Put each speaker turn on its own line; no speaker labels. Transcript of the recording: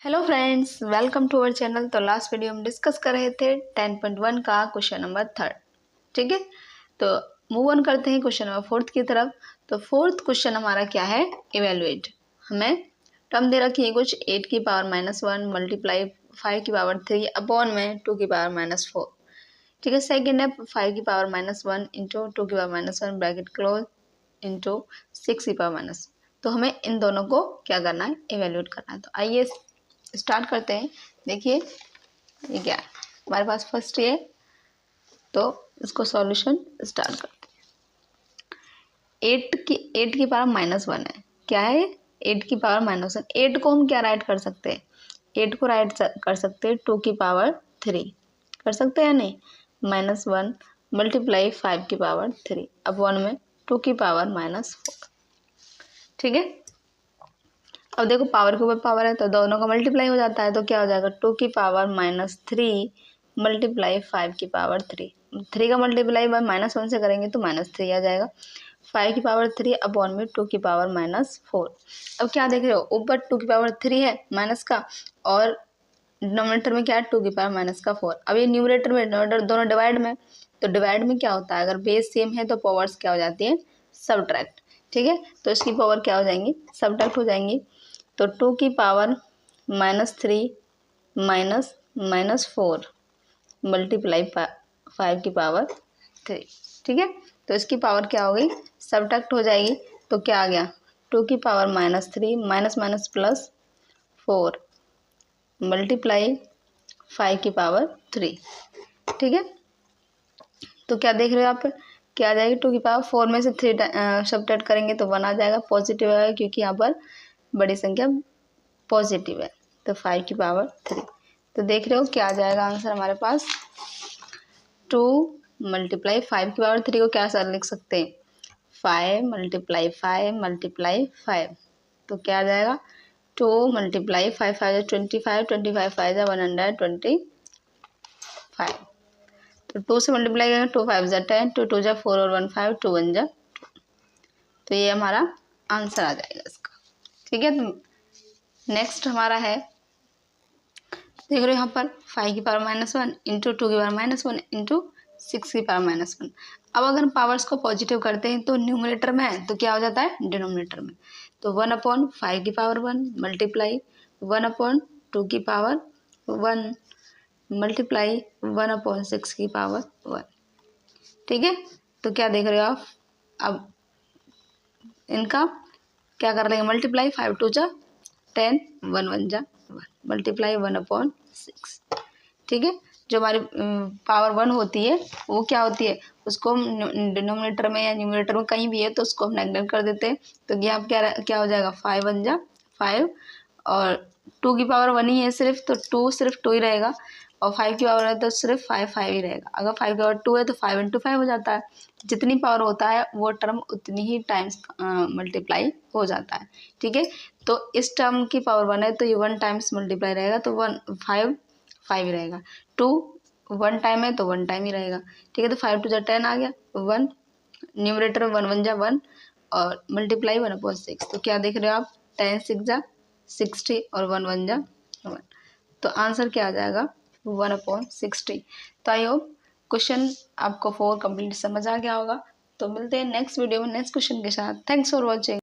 Hello friends, welcome to our channel. तो last video में discuss कर रहे थे 10.1 का क्वेश्चन नंबर 3। ठीक है, तो मूव ऑन करते हैं क्वेश्चन नंबर 4 की तरफ। तो फोर्थ क्वेश्चन हमारा क्या है, इवेलुएट। हमें टर्म दे रखी है कुछ 8 की पावर -1 मल्टीप्लाई 5 की पावर 3 अपॉन में 2 की पावर -4। ठीक है, सेकेंड है 5 की पावर -1 इंटू 2 की पावर -1 ब्रैकेट क्लोज इंटू 6 की पावर -। तो हमें इन दोनों को क्या करना है, इवेल्यूएट करना है। तो आइए स्टार्ट करते हैं। देखिए ये क्या है हमारे पास, फर्स्ट ये, तो इसको सॉल्यूशन स्टार्ट करते हैं। 8 की पावर -1 है, क्या है 8 की पावर -1। 8 को हम क्या राइट कर सकते हैं, 8 को राइट कर सकते हैं 2 की पावर 3, कर सकते हैं या नहीं। -1 मल्टीप्लाई 5 की पावर 3 अपॉन में 2 की पावर -4। ठीक है, अब देखो पावर के ऊपर पावर है तो दोनों का मल्टीप्लाई हो जाता है, तो क्या हो जाएगा 2 की पावर -3 मल्टीप्लाई 5 की पावर 3। 3 का मल्टीप्लाई बाय -1 से करेंगे तो -3 आ जाएगा। 5 की पावर 3 अपॉन में 2 की पावर -4। अब क्या देख रहे हो, ऊपर 2 की पावर 3 है माइनस का, और डिनोमिनेटर में क्या है 2 की पावर -4। अब ये न्यूमरेटर में दोनों डिवाइड में, तो डिवाइड में क्या होता है, अगर बेस सेम है तो पावर्स क्या हो जाती है, सबट्रैक्ट। ठीक है, तो इसकी पावर क्या हो जाएंगी, सबट्रैक्ट हो जाएंगी। तो 2 की पावर -3 -4 मल्टीप्लाई 5 की पावर 3। ठीक है, तो इसकी पावर क्या हो गई, सबट्रैक्ट हो जाएगी। तो क्या आ गया, 2 की पावर -3 माइनस प्लस 4 मल्टीप्लाई 5 की पावर 3। ठीक है, तो क्या देख रहे हो आप, क्या आ जाएगी 2 की पावर 4 में से 3 सबट्रैक्ट करेंगे तो 1 आ जाएगा, पॉजिटिव आएगा क्योंकि यहाँ पर बड़ी संख्या पॉजिटिव है। तो 5 की पावर 3, तो देख रहे हो क्या आ जाएगा आंसर हमारे पास, 2 मल्टीप्लाई 5 की पावर 3 को क्या सर लिख सकते हैं, 5 मल्टीप्लाई 5 मल्टीप्लाई 5। तो क्या आ जाएगा 2 मल्टीप्लाई 5 5 25 25 5 125। तो 2 से मल्टीप्लाई करेंगे 2 5 10 2 2 4 और 1 5 2 1 2। तो ये हमारा आंसर आ जाएगा इसका। ठीक है, तो नेक्स्ट हमारा है, देख रहे हो यहाँ पर 5 की पावर -1 इंटू 2 की पावर -1 इंटू 6 की पावर -1। अब अगर पावर्स को पॉजिटिव करते हैं तो न्यूमरेटर में है तो क्या हो जाता है, डिनोमिनेटर में। तो 1/5 की पावर 1 मल्टीप्लाई 1/2 की पावर 1 मल्टीप्लाई 1/6 की पावर 1। ठीक है, तो क्या देख रहे हो आप, अब इनका क्या कर लेंगे, मल्टीप्लाई 5 2 जा 10 1 1 जा 1 मल्टीप्लाई 1/6। ठीक है, जो हमारी पावर 1 होती है वो क्या होती है, उसको डिनोमिनेटर में या न्यूमरेटर में कहीं भी है तो उसको हम नेगलेक्ट कर देते हैं। तो यहाँ क्या हो जाएगा 5 1 जा 5, और 2 की पावर 1 ही है सिर्फ, तो 2 सिर्फ 2 ही रहेगा, और 5 की पावर है तो सिर्फ 5 5 ही रहेगा। अगर 5 की पावर 2 है तो 5 इंटू 5 हो जाता है, जितनी पावर होता है वो टर्म उतनी ही टाइम्स मल्टीप्लाई हो जाता है। ठीक है, तो इस टर्म की पावर 1 है तो ये 1 टाइम्स मल्टीप्लाई रहेगा, तो 5 5 ही रहेगा। 2 1 टाइम है तो 1 टाइम ही रहेगा। ठीक है, तो 5 2 जा 10 आ गया, 1 न्यूमरेटर में 1 1 जा 1 और मल्टीप्लाई 1/6। तो क्या देख रहे हो आप, 10 6 जा 60 और 1 1 जा 1। तो आंसर क्या आ जाएगा 1/60। तो आई होप क्वेश्चन आपको 4 कंप्लीट समझ आ गया होगा। तो मिलते हैं नेक्स्ट वीडियो में नेक्स्ट क्वेश्चन के साथ। Thanks for watching.